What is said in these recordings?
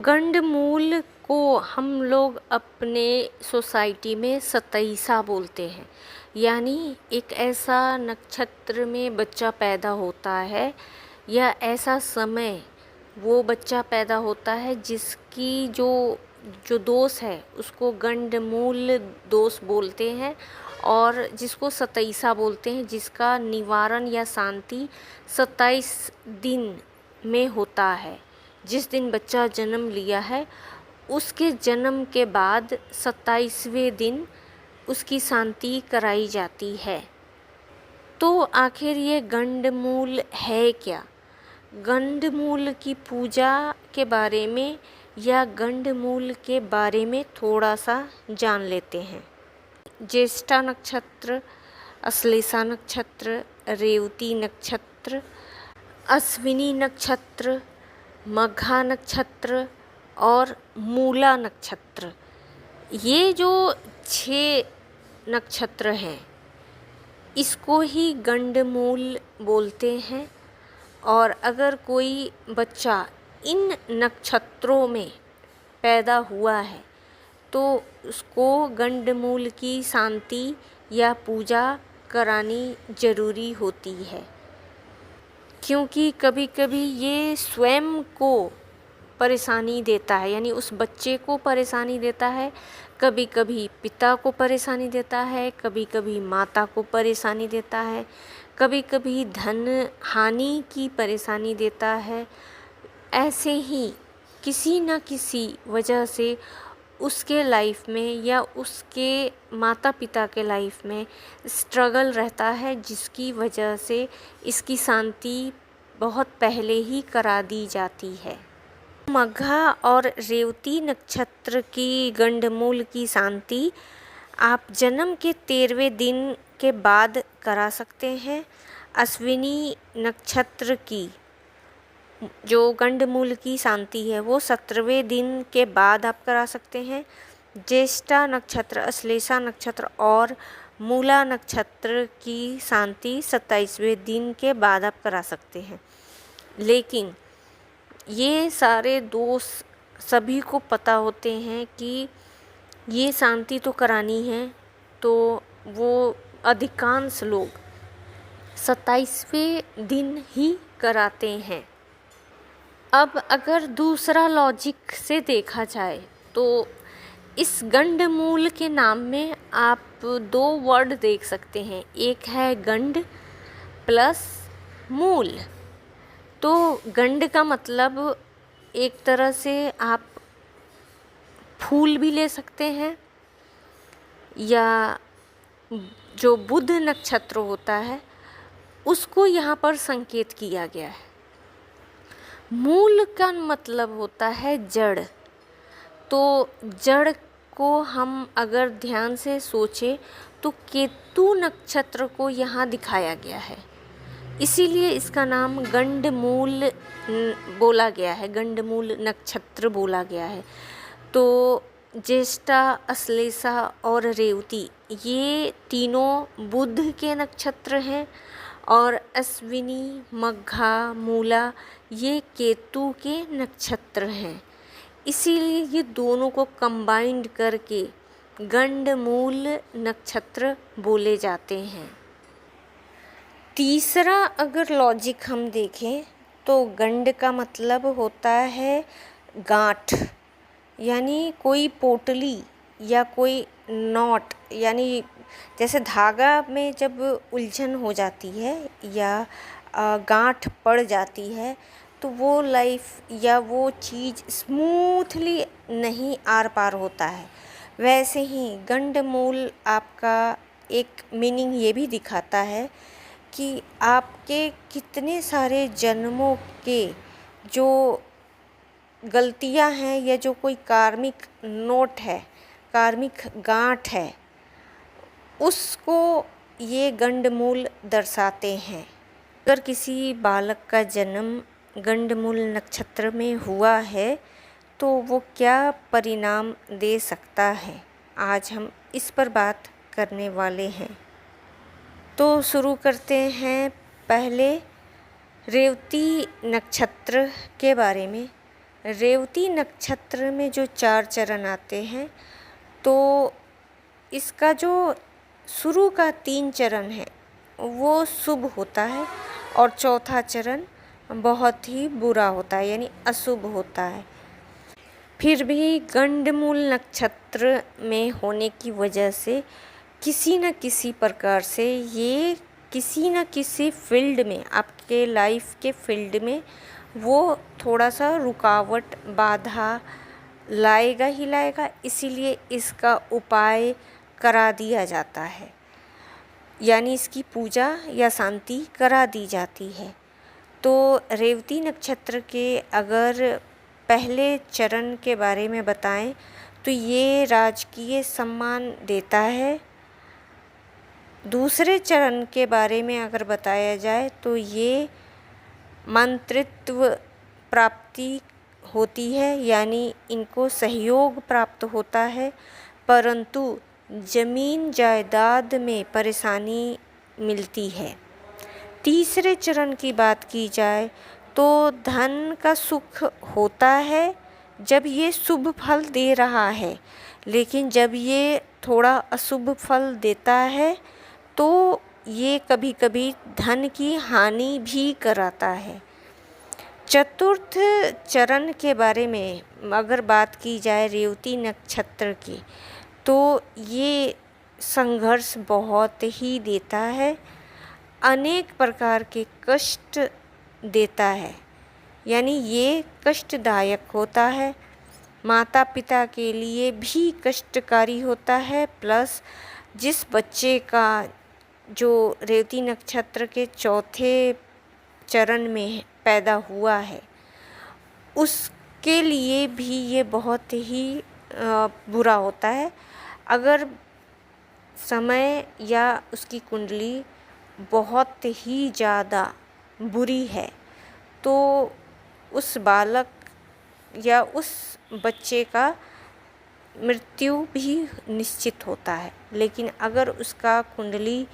गंडमूल को हम लोग अपने सोसाइटी में सतैसा बोलते हैं। यानी एक ऐसा नक्षत्र में बच्चा पैदा होता है या ऐसा समय वो बच्चा पैदा होता है जिसकी जो जो दोष है उसको गंडमूल दोष बोलते हैं और जिसको सतैसा बोलते हैं, जिसका निवारण या शांति 27 दिन में होता है। जिस दिन बच्चा जन्म लिया है उसके जन्म के बाद 27वें दिन उसकी शांति कराई जाती है। तो आखिर ये गंडमूल है क्या? गंडमूल की पूजा के बारे में या गंडमूल के बारे में थोड़ा सा जान लेते हैं। ज्येष्ठा नक्षत्र, अश्लेषा नक्षत्र, रेवती नक्षत्र, अश्विनी नक्षत्र, मघा नक्षत्र और मूला नक्षत्र, ये जो 6 नक्षत्र हैं इसको ही गंडमूल बोलते हैं। और अगर कोई बच्चा इन नक्षत्रों में पैदा हुआ है तो उसको गंडमूल की शांति या पूजा करानी ज़रूरी होती है, क्योंकि कभी कभी ये स्वयं को परेशानी देता है, यानी उस बच्चे को परेशानी देता है। कभी कभी पिता को परेशानी देता है, कभी कभी माता को परेशानी देता है, कभी कभी धन हानि की परेशानी देता है। ऐसे ही किसी न किसी वजह से उसके लाइफ में या उसके माता पिता के लाइफ में स्ट्रगल रहता है, जिसकी वजह से इसकी शांति बहुत पहले ही करा दी जाती है। मघा और रेवती नक्षत्र की गंडमूल की शांति आप जन्म के 13वें दिन के बाद करा सकते हैं। अश्विनी नक्षत्र की जो गंडमूल की शांति है वो 17वें दिन के बाद आप करा सकते हैं। ज्येष्ठा नक्षत्र, अश्लेषा नक्षत्र और मूला नक्षत्र की शांति 27वें दिन के बाद आप करा सकते हैं। लेकिन ये सारे दोष सभी को पता होते हैं कि ये शांति तो करानी है, तो वो अधिकांश लोग 27वें दिन ही कराते हैं। अब अगर दूसरा लॉजिक से देखा जाए तो इस गंडमूल के नाम में आप 2 वर्ड देख सकते हैं। एक है गंड प्लस मूल। तो गंड का मतलब एक तरह से आप फूल भी ले सकते हैं, या जो बुध नक्षत्र होता है उसको यहाँ पर संकेत किया गया है। मूल का मतलब होता है जड़। तो जड़ को हम अगर ध्यान से सोचें तो केतु नक्षत्र को यहाँ दिखाया गया है, इसीलिए इसका नाम गंडमूल बोला गया है, गंडमूल नक्षत्र बोला गया है। तो ज्येष्ठा, अश्लेषा और रेवती ये तीनों बुध के नक्षत्र हैं और अश्विनी, मघा, मूला ये केतु के नक्षत्र हैं। इसीलिए ये दोनों को कंबाइंड करके गंडमूल नक्षत्र बोले जाते हैं। तीसरा अगर लॉजिक हम देखें तो गंड का मतलब होता है गांठ, यानी कोई पोटली या कोई नॉट, यानी जैसे धागा में जब उलझन हो जाती है या गांठ पड़ जाती है तो वो लाइफ या वो चीज़ स्मूथली नहीं आर पार होता है। वैसे ही गंडमूल आपका एक मीनिंग ये भी दिखाता है कि आपके कितने सारे जन्मों के जो गलतियां हैं या जो कोई कार्मिक नोट है, कार्मिक गांठ है, उसको ये गंडमूल दर्शाते हैं। अगर किसी बालक का जन्म गंडमूल नक्षत्र में हुआ है तो वो क्या परिणाम दे सकता है, आज हम इस पर बात करने वाले हैं। तो शुरू करते हैं पहले रेवती नक्षत्र के बारे में। रेवती नक्षत्र में जो 4 चरण आते हैं, तो इसका जो शुरू का 3 चरण है वो शुभ होता है और चौथा चरण बहुत ही बुरा होता है, यानी अशुभ होता है। फिर भी गंडमूल नक्षत्र में होने की वजह से किसी न किसी प्रकार से ये किसी न किसी फील्ड में, आपके लाइफ के फील्ड में वो थोड़ा सा रुकावट, बाधा लाएगा ही लाएगा, इसीलिए इसका उपाय करा दिया जाता है, यानी इसकी पूजा या शांति करा दी जाती है। तो रेवती नक्षत्र के अगर पहले चरण के बारे में बताएं तो ये राजकीय सम्मान देता है। दूसरे चरण के बारे में अगर बताया जाए तो ये मंत्रित्व प्राप्ति होती है, यानी इनको सहयोग प्राप्त होता है, परंतु ज़मीन जायदाद में परेशानी मिलती है। तीसरे चरण की बात की जाए तो धन का सुख होता है जब ये शुभ फल दे रहा है, लेकिन जब ये थोड़ा अशुभ फल देता है तो ये कभी कभी धन की हानि भी कराता है। चतुर्थ चरण के बारे में अगर बात की जाए रेवती नक्षत्र की, तो ये संघर्ष बहुत ही देता है, अनेक प्रकार के कष्ट देता है, यानी ये कष्टदायक होता है, माता पिता के लिए भी कष्टकारी होता है, प्लस जिस बच्चे का जो रेवती नक्षत्र के चौथे चरण में पैदा हुआ है उसके लिए भी ये बहुत ही बुरा होता है। अगर समय या उसकी कुंडली बहुत ही ज़्यादा बुरी है तो उस बालक या उस बच्चे का मृत्यु भी निश्चित होता है। लेकिन अगर उसका कुंडली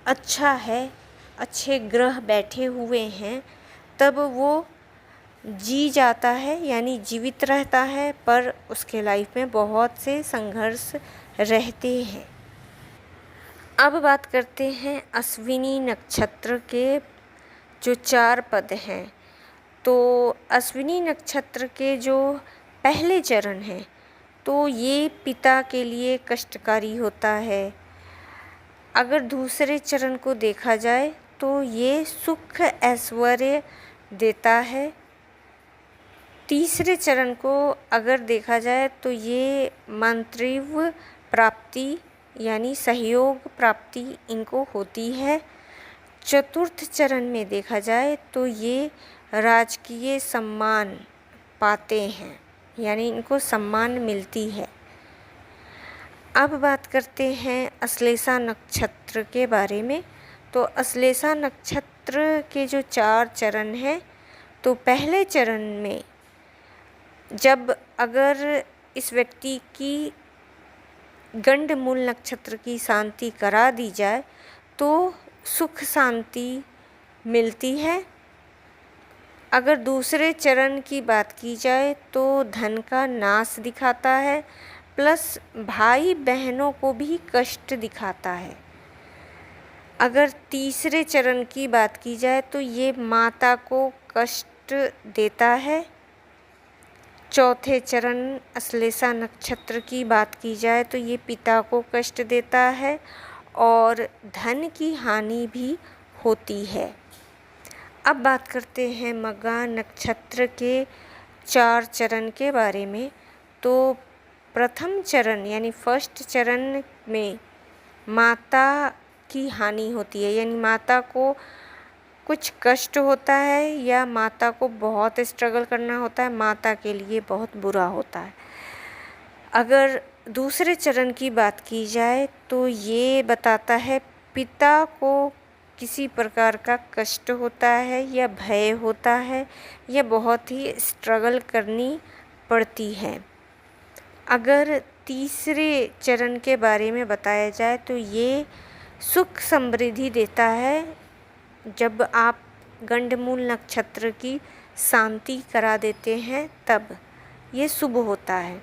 अच्छा है, अच्छे ग्रह बैठे हुए हैं, तब वो जी जाता है, यानी जीवित रहता है, पर उसके लाइफ में बहुत से संघर्ष रहते हैं। अब बात करते हैं अश्विनी नक्षत्र के जो 4 पद हैं। तो अश्विनी नक्षत्र के जो पहले चरण हैं तो ये पिता के लिए कष्टकारी होता है। अगर दूसरे चरण को देखा जाए तो ये सुख ऐश्वर्य देता है। तीसरे चरण को अगर देखा जाए तो ये मंत्रित्व प्राप्ति यानी सहयोग प्राप्ति इनको होती है। चतुर्थ चरण में देखा जाए तो ये राजकीय सम्मान पाते हैं, यानी इनको सम्मान मिलती है। अब बात करते हैं अश्लेषा नक्षत्र के बारे में। तो अश्लेषा नक्षत्र के जो 4 चरण हैं, तो पहले चरण में जब अगर इस व्यक्ति की गंडमूल नक्षत्र की शांति करा दी जाए तो सुख शांति मिलती है। अगर दूसरे चरण की बात की जाए तो धन का नाश दिखाता है, प्लस भाई बहनों को भी कष्ट दिखाता है। अगर तीसरे चरण की बात की जाए तो ये माता को कष्ट देता है। चौथे चरण अश्लेषा नक्षत्र की बात की जाए तो ये पिता को कष्ट देता है और धन की हानि भी होती है। अब बात करते हैं मघा नक्षत्र के 4 चरण के बारे में। तो प्रथम चरण यानी फर्स्ट चरण में माता की हानि होती है, यानी माता को कुछ कष्ट होता है या माता को बहुत स्ट्रगल करना होता है, माता के लिए बहुत बुरा होता है। अगर दूसरे चरण की बात की जाए तो ये बताता है पिता को किसी प्रकार का कष्ट होता है या भय होता है या बहुत ही स्ट्रगल करनी पड़ती है। अगर तीसरे चरण के बारे में बताया जाए तो ये सुख समृद्धि देता है। जब आप गंडमूल नक्षत्र की शांति करा देते हैं तब ये शुभ होता है।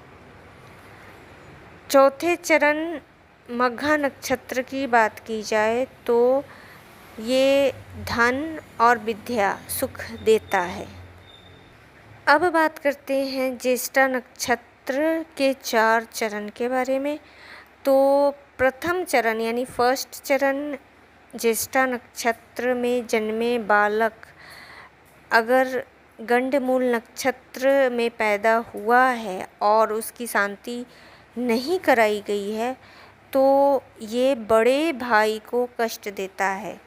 चौथे चरण मघा नक्षत्र की बात की जाए तो ये धन और विद्या सुख देता है। अब बात करते हैं ज्येष्ठा नक्षत्र के 4 चरण के बारे में। तो प्रथम चरण यानी फर्स्ट चरण ज्येष्ठा नक्षत्र में जन्मे बालक अगर गंडमूल नक्षत्र में पैदा हुआ है और उसकी शांति नहीं कराई गई है तो ये बड़े भाई को कष्ट देता है।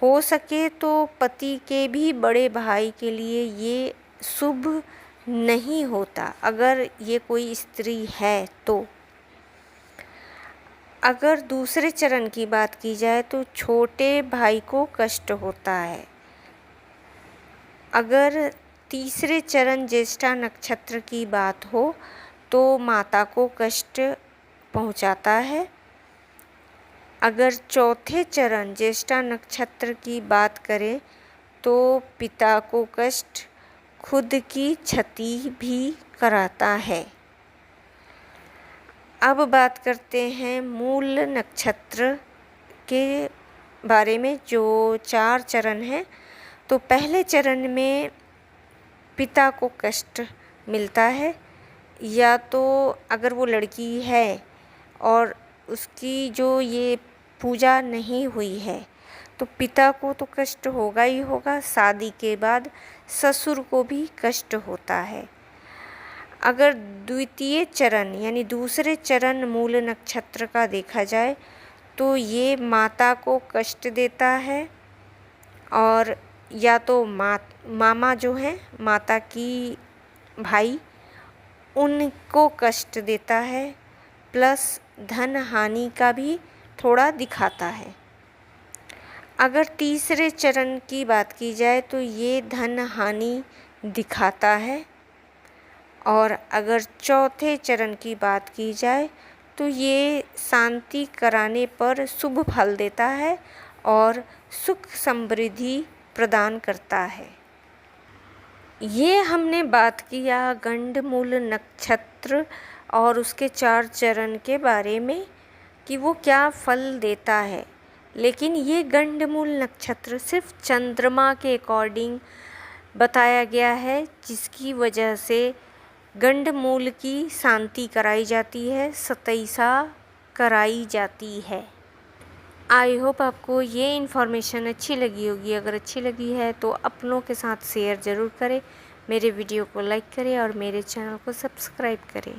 हो सके तो पति के भी बड़े भाई के लिए ये शुभ नहीं होता अगर ये कोई स्त्री है तो। अगर दूसरे चरण की बात की जाए तो छोटे भाई को कष्ट होता है। अगर तीसरे चरण ज्येष्ठा नक्षत्र की बात हो तो माता को कष्ट पहुंचाता है। अगर चौथे चरण ज्येष्ठा नक्षत्र की बात करें तो पिता को कष्ट, खुद की क्षति भी कराता है। अब बात करते हैं मूल नक्षत्र के बारे में जो 4 चरण हैं। तो पहले चरण में पिता को कष्ट मिलता है, या तो अगर वो लड़की है और उसकी जो ये पूजा नहीं हुई है तो पिता को तो कष्ट होगा ही होगा, शादी के बाद ससुर को भी कष्ट होता है। अगर द्वितीय चरण यानी दूसरे चरण मूल नक्षत्र का देखा जाए तो ये माता को कष्ट देता है, और या तो मामा जो हैं माता की भाई उनको कष्ट देता है, प्लस धन हानि का भी थोड़ा दिखाता है। अगर तीसरे चरण की बात की जाए तो ये धन हानि दिखाता है, और अगर चौथे चरण की बात की जाए तो ये शांति कराने पर शुभ फल देता है और सुख समृद्धि प्रदान करता है। ये हमने बात किया गंडमूल नक्षत्र और उसके 4 चरण के बारे में कि वो क्या फल देता है। लेकिन ये गंडमूल नक्षत्र सिर्फ चंद्रमा के अकॉर्डिंग बताया गया है, जिसकी वजह से गंडमूल की शांति कराई जाती है, सतैसा कराई जाती है। आई होप आपको ये इन्फॉर्मेशन अच्छी लगी होगी। अगर अच्छी लगी है तो अपनों के साथ शेयर ज़रूर करें, मेरे वीडियो को लाइक करें और मेरे चैनल को सब्सक्राइब करें।